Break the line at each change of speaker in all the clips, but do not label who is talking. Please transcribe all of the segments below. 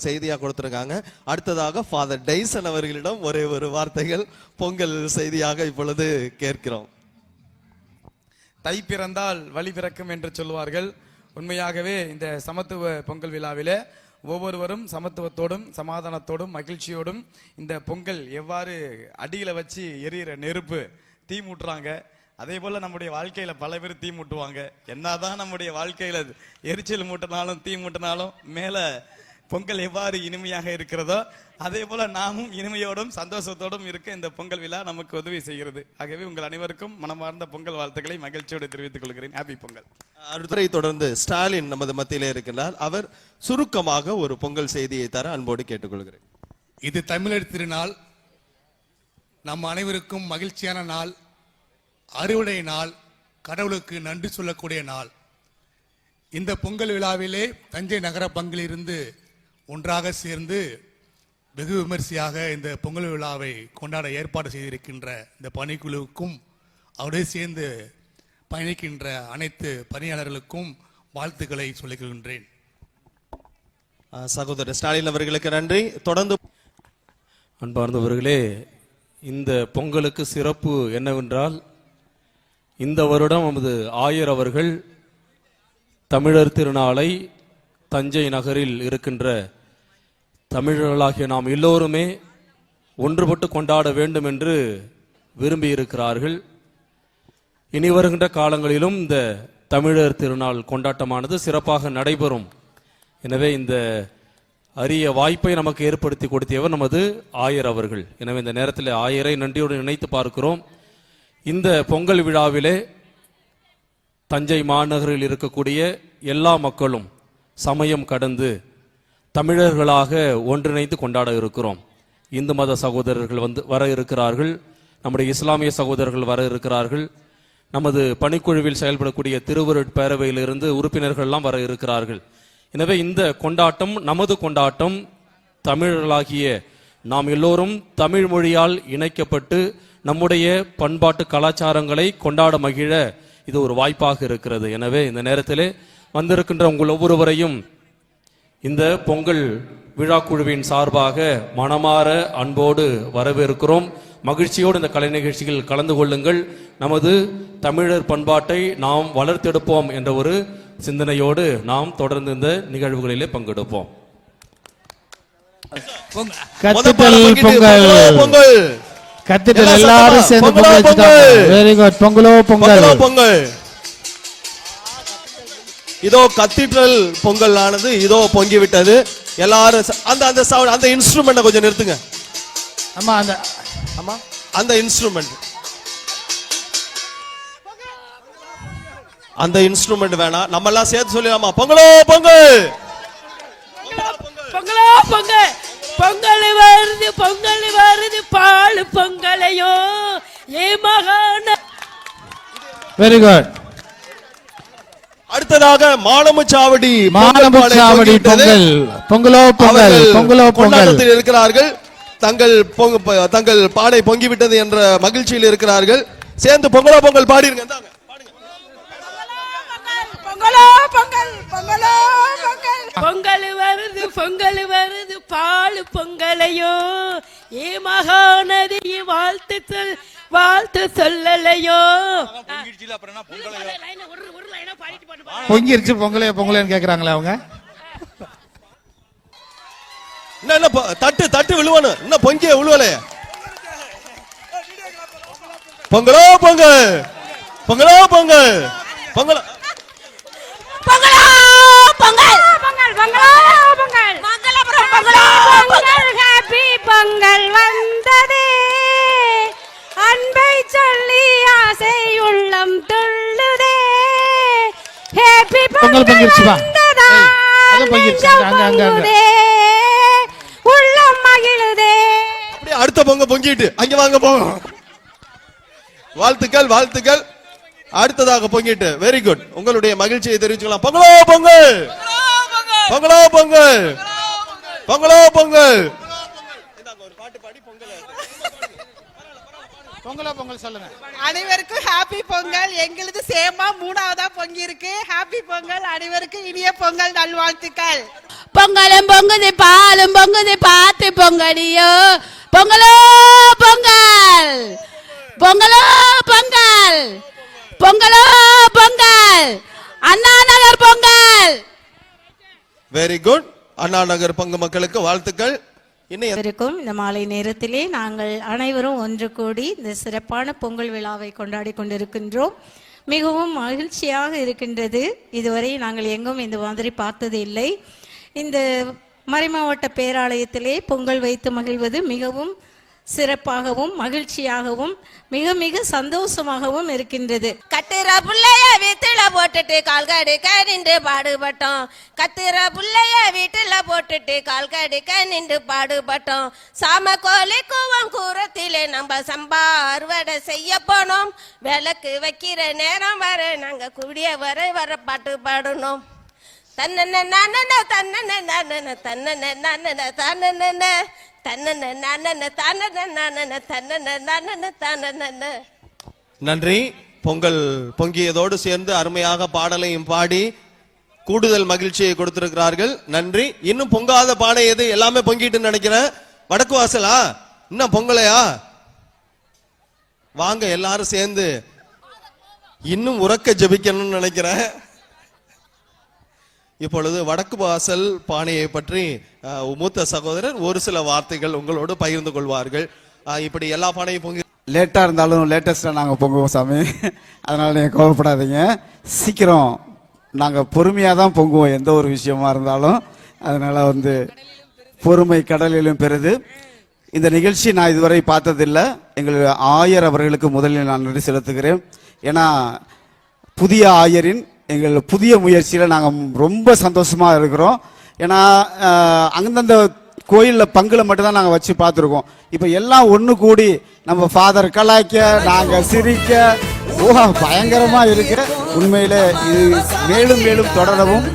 செய்தியா கொடுத்திருக்காங்க. அடுத்ததாக ஃபாதர் டைசன் அவர்களிடம் ஒரே ஒரு வார்த்தைகள் பொங்கல் செய்தியாக இப்பொழுது கேட்கிறோம்.
தை பிறந்தால் வழி பிறக்கும் என்று சொல்லுவார்கள். உண்மையாகவே இந்த சமத்துவ பொங்கல் விழாவிலே ஒவ்வொருவரும் சமத்துவத்தோடும் சமாதானத்தோடும் மகிழ்ச்சியோடும் இந்த பொங்கல் எவ்வாறு அடியில வச்சு எரியிற நெருப்பு தீ மூட்டுறாங்க, அதே போல நம்முடைய வாழ்க்கையில பல பேர் தீ மூட்டுவாங்க. என்னதான் நம்முடைய வாழ்க்கையில எரிச்சல் மூட்டினாலும் தீ மூட்டினாலும் மேல பொங்கல் எவ்வாறு இனிமையாக இருக்கிறதோ அதே போல நாமும் இனிமையோடும் சந்தோஷத்தோடும் இருக்க இந்த பொங்கல் விழா நமக்கு உதவி செய்கிறது. ஆகவே உங்கள் அனைவருக்கும் மனமார்ந்த பொங்கல் வாழ்த்துக்களை மகிழ்ச்சியோடு தெரிவித்துக் கொள்கிறேன். ஹாப்பி பொங்கல்.
அடுத்த தொடர்ந்து ஸ்டாலின் நமது மத்தியிலே இருக்கிறார். அவர் சுருக்கமாக ஒரு பொங்கல் செய்தியை தர அன்போடு கேட்டுக்கொள்கிறேன்.
இது தமிழர் திருநாள், நம் அனைவருக்கும் மகிழ்ச்சியான நாள், அறுவடை நாள், கடவுளுக்கு நன்றி சொல்லக்கூடிய நாள். இந்த பொங்கல் விழாவிலே தஞ்சை நகர பங்கிலிருந்து ஒன்றாக சேர்ந்து வெகு விமர்சையாக இந்த பொங்கல் விழாவை கொண்டாட ஏற்பாடு செய்திருக்கின்ற இந்த பணிக்குழுவுக்கும் அவருடைய சேர்ந்து பயணிக்கின்ற அனைத்து பணியாளர்களுக்கும் வாழ்த்துக்களை சொல்லிக் கொள்கின்றேன்.
சகோதரர் ஸ்டாலின் அவர்களுக்கு நன்றி. தொடர்ந்து
அன்பார்ந்தவர்களே, இந்த பொங்கலுக்கு சிறப்பு என்னவென்றால், இந்த வருடம் நமது ஆயர் அவர்கள் தமிழர் திருநாளை தஞ்சை நகரில் இருக்கின்ற தமிழர்களாகிய நாம் எல்லோருமே ஒன்றுபட்டு கொண்டாட வேண்டும் என்று விரும்பி இருக்கிறார்கள். இனி வருகின்ற காலங்களிலும் இந்த தமிழர் திருநாள் கொண்டாட்டமானது சிறப்பாக நடைபெறும். எனவே இந்த அரிய வாய்ப்பை நமக்கு ஏற்படுத்தி கொடுத்தவர் நமது ஆயர் அவர்கள். எனவே இந்த நேரத்தில் ஆயரை நன்றியோடு நினைத்து பார்க்கிறோம். இந்த பொங்கல் விழாவிலே தஞ்சை மாநகரில் இருக்கக்கூடிய எல்லா மக்களும் சமயம் கடந்து தமிழர்களாக ஒன்றிணைந்து கொண்டாட இருக்கிறோம். இந்து மத சகோதரர்கள் வர இருக்கிறார்கள், நம்முடைய இஸ்லாமிய சகோதரர்கள் வர இருக்கிறார்கள், நமது பணிக்குழுவில் செயல்படக்கூடிய திருவருட் பேரவையிலிருந்து உறுப்பினர்கள் எல்லாம் வர இருக்கிறார்கள். எனவே இந்த கொண்டாட்டம் நமது கொண்டாட்டம். தமிழர்களாகிய நாம் எல்லோரும் தமிழ் மொழியால் இணைக்கப்பட்டு நம்முடைய பண்பாட்டு கலாச்சாரங்களை கொண்டாட மகிழ இது ஒரு வாய்ப்பாக இருக்கிறது. எனவே இந்த நேரத்திலே வந்திருக்கின்ற உங்கள் ஒவ்வொருவரையும் இந்த பொங்கல் விழா குழுவின் சார்பாக மனமாற அன்போடு வரவேற்கிறோம். மகிழ்ச்சியோடு இந்த கலை நிகழ்ச்சியில் கலந்து கொள்ளுங்கள். நமது தமிழர் பண்பாட்டை நாம் வளர்த்தெடுப்போம் என்ற ஒரு சிந்தனையோடு நாம் தொடர்ந்து இந்த நிகழ்வுகளிலே பங்கெடுப்போம்.
எல்லாரும் சேர்ந்து பொங்கல்.
இதோ கத்தீட்ரல் பொங்கல் ஆனது இதோ பொங்கி விட்டது. எல்லாரும் அந்த இன்ஸ்ட்ருமெண்ட் கொஞ்சம் நிறுத்துங்க. அந்த இன்ஸ்ட்ருமெண்ட் வேணாம், நம்ம எல்லாம் சேர்த்து சொல்லலாமா? பொங்கலோ பொங்கல்,
பொங்கலோ பொங்கல், பொங்கல் வருது பொங்கல் வருது பால் பொங்கலையோ ஏ மகான.
Very good.
அடுத்ததாக மானமுச்சாவடி
பொங்கல், பொங்கலோ பொங்கல், பொங்கலோ பொங்கல்
இருக்கிறார்கள். தங்கள் பாடை பொங்கிவிட்டது என்ற மகிழ்ச்சியில் இருக்கிறார்கள். சேர்ந்து பொங்கலோ பொங்கல் பாடிருங்க.
பொங்கல் வருது பொங்கல் வருது பால் பொங்கலையோ ஏ மகாநதி வாழ்த்து சொல்லலையோ.
பொங்கிருச்சு பொங்கலையோ பொங்கலைன்னு கேக்குறாங்களே அவங்க.
என்ன தட்டு விழுவானு இன்னும் பொங்கிய விழுவலே. பொங்கலோ பொங்கல், பொங்கலோ பொங்கல், பொங்கல்
பொங்கலோ பொங்கல், பொங்கல் பொங்கலோ பொங்கல், மங்களபுரம் பொங்கலோ பொங்கல். ஹாப்பி பொங்கல் வந்ததே, அன்பை சொல்லி ஆசை உள்ளம் துள்ளுதே. ஹாப்பி பொங்கல் வந்ததா, உள்ளம் மகிழுதே.
அப்படியே அடுத்த பொங்கிட்டு அங்க வாங்க போங்க. வாழ்த்துக்கள் வாழ்த்துக்கள். அடுத்ததாக பொங்கிட்டு வெரி குட். உங்களுடைய மகிழ்ச்சியை தெரிவிச்சுக்கலாம். பொங்கலோ பொங்கல், பொங்கலோ பொங்கல், பொங்கலோ பொங்கல்.
பொங்கலோ பொங்கல் சொல்லுங்க.
அனைவருக்கும் ஹாப்பி பொங்கல். எங்களுது சேமா 3ஆவதா பொங்கி இருக்கு. ஹாப்பி பொங்கல். அனைவருக்கும் இனிய பொங்கல் நல்வாழ்த்துக்கள்.
பொங்கலும் பொங்குது பாலும் பொங்குது பார்த்து பொங்கலியோ பொங்கலோ பொங்கல் பொங்கலோ பொங்கல் பொங்கலோ பொங்கல் அண்ணா நகர் பொங்கல்.
Very good. அண்ணா நகர் பங்கு மக்களுக்கு வாழ்த்துக்கள். இன்னும்
இருக்கும் இந்த மாலை நேரத்திலே நாங்கள் அனைவரும் ஒன்று கூடி இந்த சிறப்பான பொங்கல் விழாவை கொண்டாடி கொண்டிருக்கின்றோம். மிகவும் மகிழ்ச்சியாக இருக்கின்றது. இதுவரை நாங்கள் எங்கும் இந்த மாதிரி பார்த்தது இல்லை. இந்த மறைமாவட்ட பேராலயத்திலே பொங்கல் வைத்து மகிழ்வது மிகவும் சிறப்பாகவும் மகிழ்ச்சியாகவும் மிக மிக சந்தோஷமாகவும் இருக்கின்றது.
கத்துற புள்ளைய வீட்டுல போட்டுட்டு கால்கடுக்க நின்று பாடுபட்டோம். கத்துற புள்ளைய வீட்டுல போட்டுட்டு கால்கடுக்க நின்று பாடுபட்டோம். சாம கோழி கூவம் கூரத்திலே நம்ம சம்பா அறுவடை செய்ய போனோம். விளக்கு வைக்கிற நேரம் வர நாங்க கூடிய வர பாட்டு பாடணும். தன்னன நானன தன்னன நானன தன்னன நானன தானன தன்னன நானன தானன நானன தன்னன நானன தானன.
நன்றி. பொங்கல் பொங்கியதோடு சேர்ந்து அருமையாக பாடலையும் பாடி கூடுதல் மகிழ்ச்சியை கொடுத்திருக்கிறார்கள். நன்றி. இன்னும் பொங்காத பானை எது? எல்லாமே பொங்கிட்டு நினைக்கிறேன். வடக்கு வாசலா இன்னும் பொங்கலையா? வாங்க எல்லாரும் சேர்ந்து இன்னும் உறக்க ஜெபிக்கணும்னு நினைக்கிறேன். இப்பொழுது வடக்கு வாசல் பானையை பற்றி மூத்த சகோதரர் ஒரு சில வார்த்தைகள் உங்களோடு பகிர்ந்து கொள்வார்கள். இப்படி எல்லா பானையும் பொங்கி
லேட்டாக இருந்தாலும் லேட்டஸ்ட்டாக நாங்கள் பொங்குவோம் சாமி. அதனால் நீங்கள் கோவப்படாதீங்க. சீக்கிரம் நாங்கள் பொறுமையாக தான் பொங்குவோம் எந்த ஒரு விஷயமா இருந்தாலும். அதனால் பொறுமை கடலிலும் பெறுது. இந்த நிகழ்ச்சி நான் இதுவரை பார்த்ததில்லை. எங்கள் ஆயர் அவர்களுக்கு முதலில் நான் நன்றி செலுத்துகிறேன். ஏன்னா புதிய ஆயரின் எங்கள் புதிய முயற்சியில் நாங்கள் ரொம்ப சந்தோஷமாக இருக்கிறோம். ஏன்னா அந்தந்த கோயிலில் பங்கில் மட்டும்தான் நாங்கள் வச்சு பார்த்துருக்கோம். இப்போ எல்லாம் ஒன்று கூடி நம்ம ஃபாதர் கலாய்க்க நாங்கள் சிரிக்க பயங்கரமாக இருக்கு. உண்மையில் இது மேலும் மேலும் தொடரவும்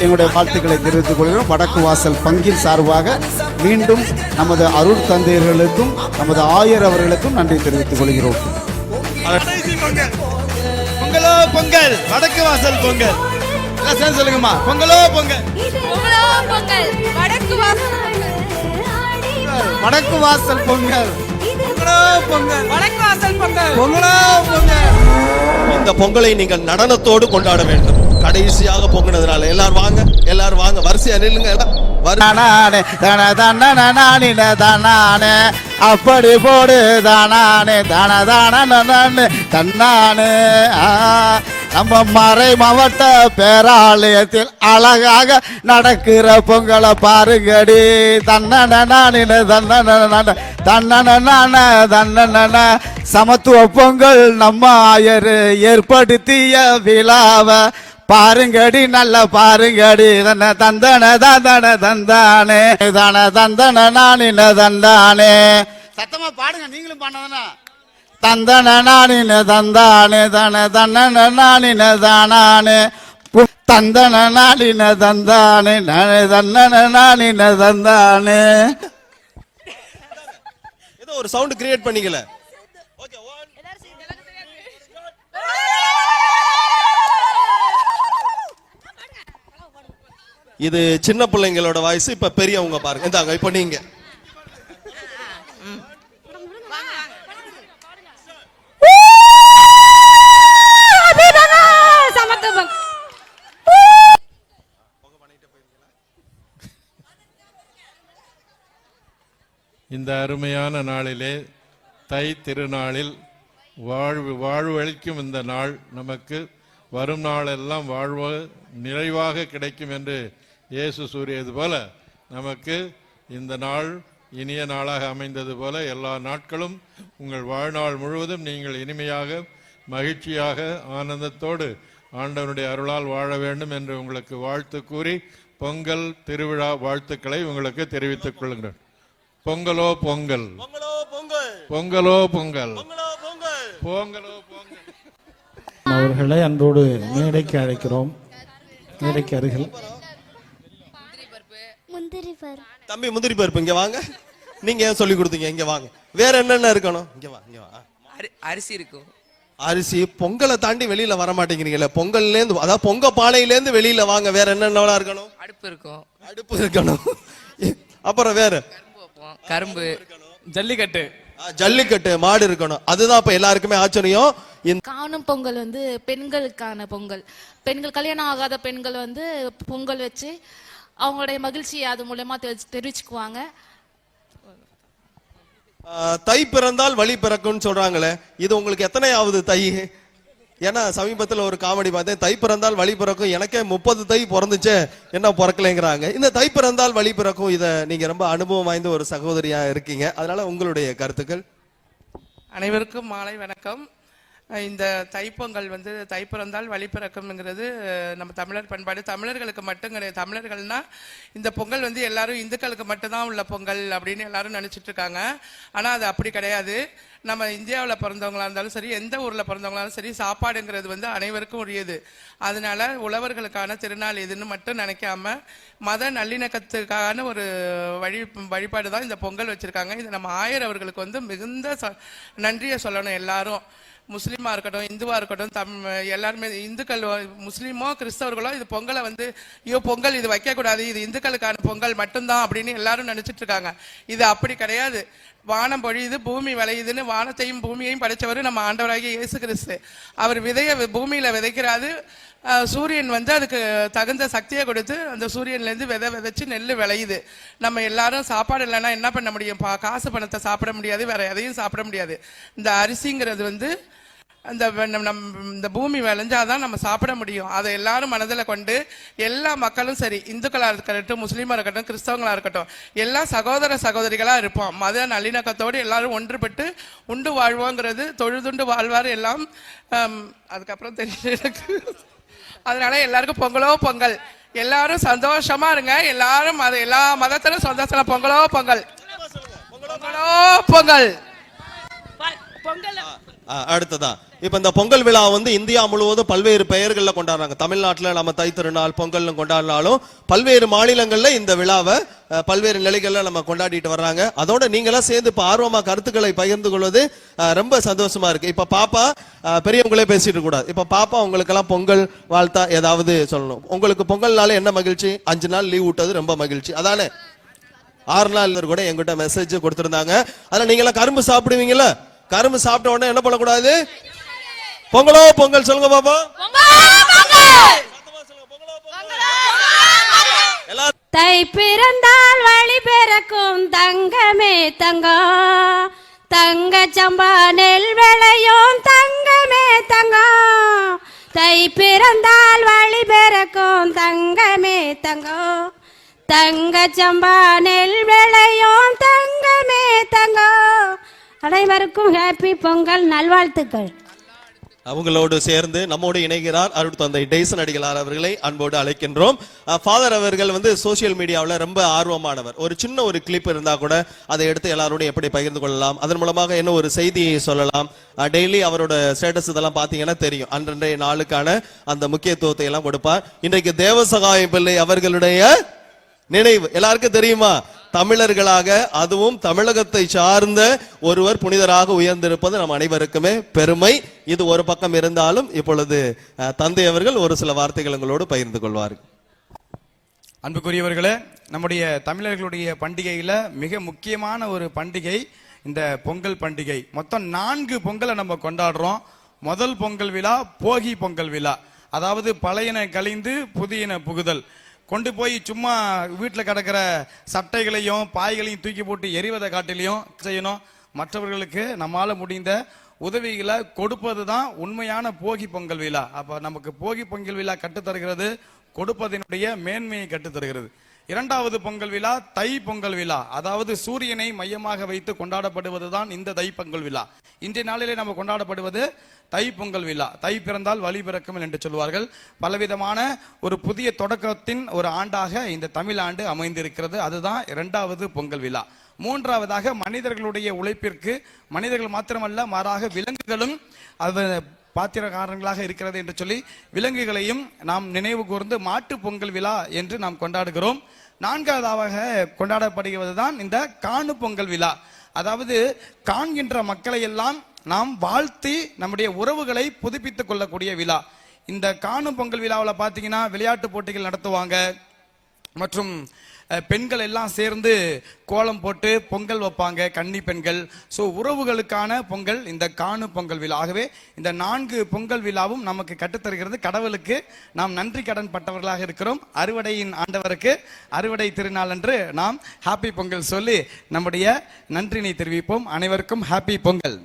எங்களுடைய வாழ்த்துக்களை தெரிவித்துக் கொள்கிறோம். வடக்கு வாசல் பங்கின் சார்பாக மீண்டும் நமது அருள் தந்தையர்களுக்கும் நமது ஆயர் அவர்களுக்கும் நன்றி தெரிவித்துக் கொள்கிறோம்.
பொங்கலோ பொங்கல், வடக்கு வாசல் பொங்கல். சொல்லுங்கம்மா. பொங்கலோ பொங்கல்,
பொங்கலோ பொங்கல், வடக்கு வாசல்
வடக்கு வாசல் பொங்கல்,
பொங்கலோ பொங்கல்,
வடக்கு வாசல் பொங்கல்.
பொங்கலோ பொங்கல்.
இந்த பொங்கலை நீங்கள் நடனத்தோடு கொண்டாட வேண்டும். கடைசியாக பொங்கினதுனால எல்லாரும் வாங்க, எல்லாரும் வாங்க, வரிசையா நில்லுங்க.
அப்படி போடு தானே தான தானே தன்னானே. நம்ம மறை மாவட்ட பேராலயத்தில் அழகாக நடக்கிற பொங்கலை பாருங்கடி. தன்னன தன்னன சமத்துவ பொங்கல் நம்ம ஆயர் ஏற்படுத்திய விழாவ பாருங்கடி, நல்ல பாருங்கடி. தந்தன தந்தன தந்தானே தான தந்தன நானின தந்தானே. சத்தமா பாடுங்க, நீங்களும் பாடுனா. தந்தன நானின தந்தானே தன தன்னன நானின தானானே தந்தன நானின தந்தானே தன்னன நானின தந்தானே.
ஏதோ ஒரு சவுண்ட் கிரியேட் பண்ணிக்கல. இது சின்ன பிள்ளைங்களோட வாய்ஸ். இப்ப பெரியவங்க பாருங்க. இந்தாங்க இப்ப நீங்க.
இந்த அருமையான நாளிலே தை திருநாளில் வாழ்வழிக்கும் இந்த நாள் நமக்கு வரும் நாளெல்லாம் வாழ்வு நிறைவாக கிடைக்கும் என்று இயேசு கூறியது போல நமக்கு இந்த நாள் இனிய நாளாக அமைந்தது போல எல்லா நாட்களும் உங்கள் வாழ்நாள் முழுவதும் நீங்கள் இனிமையாக மகிழ்ச்சியாக ஆனந்தத்தோடு ஆண்டவனுடைய அருளால் வாழ வேண்டும் என்று உங்களுக்கு வாழ்த்து கூறி பொங்கல் திருவிழா வாழ்த்துக்களை உங்களுக்கு தெரிவித்துக் கொள்கிறேன். பொங்கலோ பொங்கல், பொங்கலோ பொங்கல், பொங்கலோ பொங்கல்.
அவர்களை அன்போடு மேடைக்கு அழைக்கிறோம். மேடைக்கு அருகில்
தம்பி முந்திரி பருப்பு இங்க வாங்க. நீங்க ஏன் சொல்லி கொடுத்தீங்க? இங்க வாங்க. வேற என்னென்ன இருக்கணும்? இங்க வா, இங்க வா.
அரிசி இருக்கும்,
அரிசி பொங்கலை தாண்டி வெளியில வர மாட்டேங்கிறீங்களே. பொங்கல்ல இருந்து, அதாவது பொங்க பானையில இருந்து வெளியில வாங்க. வேற என்னென்னலாம் இருக்கணும்?
அடுப்பு இருக்கும்,
அடுப்பு இருக்கணும். அப்புறம் வேற
கரும்பு வைப்போம், கரும்பு,
ஜல்லிக்கட்டு,
ஜல்லிக்கட்டு, மாடு இருக்கணும். அதுதான் இப்ப எல்லாருக்குமே ஆச்சரியம்.
காணும் பொங்கல் வந்து பெண்களுக்கான பொங்கல். பெண்கள், கல்யாணம் ஆகாத பெண்கள் வந்து பொங்கல் வச்சு அவங்களுடைய மகிழ்ச்சியை அது மூலமா தெரிவிச்சுக்குவாங்க.
தை பிறந்தால் வழி பிறக்கும்னு சொல்றாங்களே, இது உங்களுக்கு எத்தனையாவது தை? ஏன்னா சமீபத்தில் ஒரு காமெடி பார்த்தேன், தை பிறந்தால் வழி பிறக்கும், எனக்கே 30 தை பிறந்துச்சே, என்ன பிறக்கலைங்கிறாங்க. இந்த தை பிறந்தால் வழி பிறக்கும், இதை நீங்க ரொம்ப அனுபவம் வாய்ந்த ஒரு சகோதரியா இருக்கீங்க, அதனால உங்களுடைய கருத்துக்கள்.
அனைவருக்கும் மாலை வணக்கம். இந்த தைப்பொங்கல் வந்து தை பிறந்தால் வழி பிறக்கும்ங்கிறது நம்ம தமிழர் பண்பாடு. தமிழர்களுக்கு மட்டும் கிடையாது. தமிழர்கள்னா இந்த பொங்கல் வந்து எல்லாரும் இந்துக்களுக்கு மட்டும்தான் உள்ள பொங்கல் அப்படின்னு எல்லாரும் நினைச்சிட்டு இருக்காங்க. ஆனால் அது அப்படி கிடையாது. நம்ம இந்தியாவில் பிறந்தவங்களா இருந்தாலும் சரி, எந்த ஊரில் பிறந்தவங்களாலும் சரி, சாப்பாடுங்கிறது வந்து அனைவருக்கும் உரியது. அதனால உழவர்களுக்கான திருநாள் இதுன்னு மட்டும் நினைக்காம மத நல்லிணக்கத்துக்கான ஒரு வழிபாடு தான் இந்த பொங்கல் வச்சிருக்காங்க. இது நம்ம ஆயர் அவர்களுக்கு வந்து மிகுந்த நன்றியை சொல்லணும். எல்லாரும் முஸ்லீமா இருக்கட்டும், இந்துவா இருக்கட்டும், எல்லாருமே இந்துக்கள், முஸ்லீமோ கிறிஸ்தவர்களோ இது பொங்கலை வந்து ஐயோ பொங்கல் இது வைக்கக்கூடாது, இது இந்துக்களுக்கான பொங்கல் மட்டும்தான் அப்படின்னு எல்லாரும் நினைச்சிட்டு இருக்காங்க. இது அப்படி கிடையாது. வானம் பொழியுது, பூமி விளையுதுன்னு வானத்தையும் பூமியையும் படைச்சவர் நம்ம ஆண்டவராகிய இயேசு கிறிஸ்து. அவர் விதைய பூமியில விதைக்கிறாரு. சூரியன் வந்து அதுக்கு தகுந்த சக்தியை கொடுத்து அந்த சூரியன்லேருந்து விதைச்சு நெல் விளையுது. நம்ம எல்லாரும் சாப்பாடு இல்லைன்னா என்ன பண்ண முடியும்? காசு பணத்தை சாப்பிட முடியாது, வேற எதையும் சாப்பிட முடியாது. இந்த அரிசிங்கிறது வந்து இந்த பூமி விளைஞ்சாதான் நம்ம சாப்பிட முடியும். அதை எல்லாரும் மனதில் கொண்டு எல்லா மக்களும் சரி, இந்துக்களா இருக்கட்டும், முஸ்லீமா இருக்கட்டும், கிறிஸ்தவங்களா இருக்கட்டும், எல்லா சகோதர சகோதரிகளா இருப்போம். மத நல்லிணக்கத்தோடு எல்லாரும் ஒன்றுபட்டு உண்டு வாழ்வோங்கிறது, தொழுதுண்டு வாழ்வார் எல்லாம். அதுக்கப்புறம் தெரியல. அதனால எல்லாருக்கும் பொங்கலோ பொங்கல், எல்லாரும் சந்தோஷமா இருங்க. எல்லாரும் எல்லா மதத்திலும் சந்தோஷம். பொங்கலோ பொங்கல், பொங்கலோ பொங்கல்.
அடுத்ததா இப்ப இந்த பொங்கல் விழா வந்து இந்தியா முழுவதும் பல்வேறு பெயர்கள்ல கொண்டாடுறாங்க. தமிழ்நாட்டுல நம்ம தை திருநாள் பொங்கல் கொண்டாடினாலும் பல்வேறு மாநிலங்கள்ல இந்த விழாவை பல்வேறு நிலைகள்ல நம்ம கொண்டாடிட்டு வர்றாங்க. அதோட நீங்களாம் சேர்ந்து இப்ப ஆர்வமா கருத்துக்களை பகிர்ந்து கொள்வது ரொம்ப சந்தோஷமா இருக்கு. இப்ப பாப்பா, பெரியவங்களே பேசிட்டு கூடாது, இப்ப பாப்பா உங்களுக்கு எல்லாம் பொங்கல் வாழ்த்தா ஏதாவது சொல்லணும். உங்களுக்கு பொங்கல்னால என்ன மகிழ்ச்சி? 5 நாள் லீவ் விட்டது ரொம்ப மகிழ்ச்சி அதானே? 6 நாள் கூட எங்கிட்ட மெசேஜ் கொடுத்திருந்தாங்க. அதனால நீங்க எல்லாம் கரும்பு சாப்பிடுவீங்கல்ல? கரும்பு சாப்பிட்ட உடனே என்ன பண்ணக்கூடாது? பொங்கலோ பொங்கல் சொல்லுங்க பாப்பா.
தை பிறந்தால் வழி பிறக்கும் தங்கமே தங்கம், தங்க சம்பா நெல் விளையும் தங்கமே தங்கம். தை பிறந்தால் வழி பிறக்கும் தங்கமே தங்கம், தங்க சம்பா நெல் விளையும் தங்கமே தங்கம். அனைவருக்கும் ஹாப்பி பொங்கல் நல்வாழ்த்துக்கள்.
அவங்களோடு சேர்ந்து நம்மோடு இணைகிறார் அருள் தந்தை டெய்சன் அடிகளார் அவர்களை அன்போடு அழைக்கின்றோம். ஃபாதர் அவர்கள் வந்து சோசியல் மீடியாவில் ரொம்ப ஆர்வமானவர். ஒரு சின்ன ஒரு கிளிப் இருந்தா கூட அதை எடுத்து எல்லாரோடையும் எப்படி பகிர்ந்து கொள்ளலாம், அதன் மூலமாக என்ன ஒரு செய்தியை சொல்லலாம், டெய்லி அவரோட ஸ்டேட்டஸ் இதெல்லாம் பாத்தீங்கன்னா தெரியும். அன்றைய நாளுக்கான அந்த முக்கியத்துவத்தை எல்லாம் கொடுப்பார். இன்றைக்கு தேவசகாயம் பிள்ளை அவர்களுடைய நினைவு எல்லாருக்கும் தெரியுமா? தமிழர்களாக, அதுவும் தமிழகத்தை சார்ந்த ஒருவர் புனிதராக உயர்ந்திருப்பது நம் அனைவருக்குமே பெருமை. இது ஒரு பக்கம் இருந்தாலும் இப்பொழுது தந்தை அவர்கள் ஒரு சில வார்த்தைகள் உங்களோடு பகிர்ந்து கொள்வார்கள்.
அன்புக்குரியவர்களே, நம்முடைய தமிழர்களுடைய பண்டிகையில மிக முக்கியமான ஒரு பண்டிகை இந்த பொங்கல் பண்டிகை. மொத்தம் 4 பொங்கலை நம்ம கொண்டாடுறோம். முதல் பொங்கல் விழா போகி பொங்கல் விழா, அதாவது பழையன கழிந்து புதியன புகுதல். கொண்டு போய் சும்மா வீட்டில் கிடக்கிற சட்டைகளையும் பாய்களையும் தூக்கி போட்டு எரிவதை காட்டிலையும் செய்யணும். மற்றவர்களுக்கு நம்மால முடிந்த உதவிகளை கொடுப்பது தான் உண்மையான போகி பொங்கல் விழா. அப்ப நமக்கு போகி பொங்கல் விழா கற்றுத்தருகிறது, கொடுப்பதனுடைய மேன்மையை கற்றுத்தருகிறது. 2வது பொங்கல் விழா தை பொங்கல் விழா, அதாவது சூரியனை மையமாக வைத்து கொண்டாடப்படுவதுதான் இந்த தை பொங்கல் விழா. இன்றைய நாளிலே நம்ம கொண்டாடப்படுவது தை பொங்கல் விழா. தை பிறந்தால் வழி பிறக்கும் என்று சொல்வார்கள். பலவிதமான ஒரு புதிய தொடக்கத்தின் ஒரு ஆண்டாக இந்த தமிழ் ஆண்டு அமைந்திருக்கிறது. அதுதான் 2வது பொங்கல் விழா. 3வதாக மனிதர்களுடைய உழைப்பிற்கு, மனிதர்கள் மாத்திரமல்ல மாறாக விலங்குகளும் அது பாத்திரக்காரங்களாக இருக்கிறது என்று சொல்லி விலங்குகளையும் நாம் நினைவு கூர்ந்து மாட்டு பொங்கல் விழா என்று நாம் கொண்டாடுகிறோம். 4வதாக கொண்டாடப்படுவதுதான் இந்த காணு பொங்கல் விழா. அதாவது காண்கின்ற மக்களை எல்லாம் நாம் வாழ்த்தி நம்முடைய உறவுகளை புதுப்பித்துக் கொள்ளக்கூடிய விழா. இந்த காணும் பொங்கல் விழாவில் பார்த்தீங்கன்னா விளையாட்டு போட்டிகள் நடத்துவாங்க, மற்றும் பெண்கள் எல்லாம் சேர்ந்து கோலம் போட்டு பொங்கல் வைப்பாங்க, கன்னி பெண்கள். ஸோ உறவுகளுக்கான பொங்கல் இந்த காணும் பொங்கல் விழா. ஆகவே இந்த 4 பொங்கல் விழாவும் நமக்கு கற்றுத்தருகிறது. கடவுளுக்கு நாம் நன்றி கடன் பட்டவர்களாக இருக்கிறோம். அறுவடையின் ஆண்டவருக்கு அறுவடை திருநாள் அன்று நாம் ஹாப்பி பொங்கல் சொல்லி நம்முடைய நன்றினை தெரிவிப்போம். அனைவருக்கும் ஹாப்பி பொங்கல்.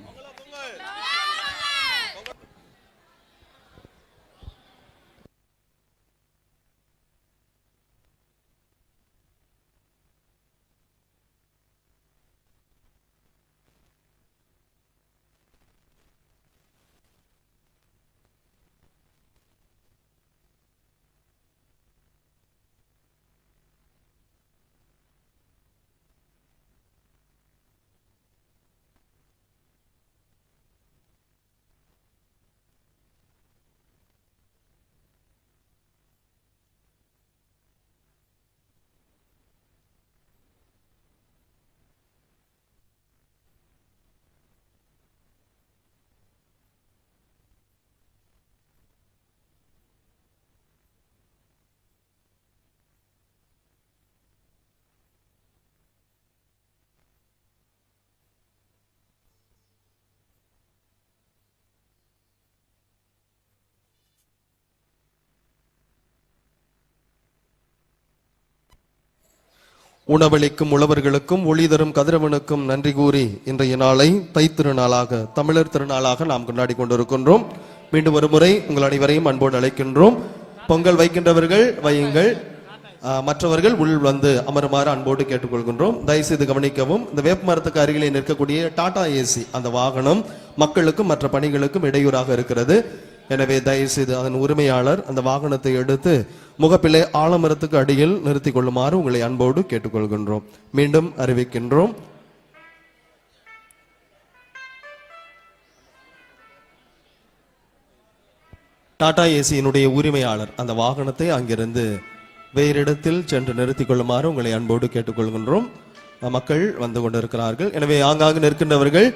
உணவளிக்கும் உழவர்களுக்கும் ஒளி தரும் கதிரவனுக்கும் நன்றி கூறி இன்றைய நாளை தைத்திருநாளாக, தமிழர் திருநாளாக நாம் கொண்டாடி கொண்டிருக்கின்றோம். மீண்டும் ஒரு முறை உங்கள் அனைவரையும் அன்போடு அழைக்கின்றோம். பொங்கல் வைக்கின்றவர்கள் வையுங்கள், மற்றவர்கள் உள் வந்து அமருமாறு அன்போடு கேட்டுக்கொள்கின்றோம். தயவுசெய்து கவனிக்கவும், இந்த வேப்ப மரத்துக்கு அருகிலே நிற்கக்கூடிய டாடா ஏசி அந்த வாகனம் மக்களுக்கும் மற்ற பணிகளுக்கும் இடையூறாக இருக்கிறது. எனவே தயவுசெய்து அதன் உரிமையாளர் அந்த வாகனத்தை எடுத்து முகப்பிலே ஆலமரத்துக்கு அடியில் நிறுத்தி கொள்ளுமாறு உங்களை அன்போடு கேட்டுக்கொள்கின்றோம். மீண்டும் அறிவிக்கின்றோம். டாடா ஏசியினுடைய உரிமையாளர் அந்த வாகனத்தை அங்கிருந்து வேறு இடத்தில் சென்று நிறுத்திக் கொள்ளுமாறு உங்களை அன்போடு கேட்டுக்கொள்கின்றோம். மக்கள் வந்து கொண்டிருக்கிறார்கள். எனவே ஆங்காங்கு நிற்கின்றவர்கள்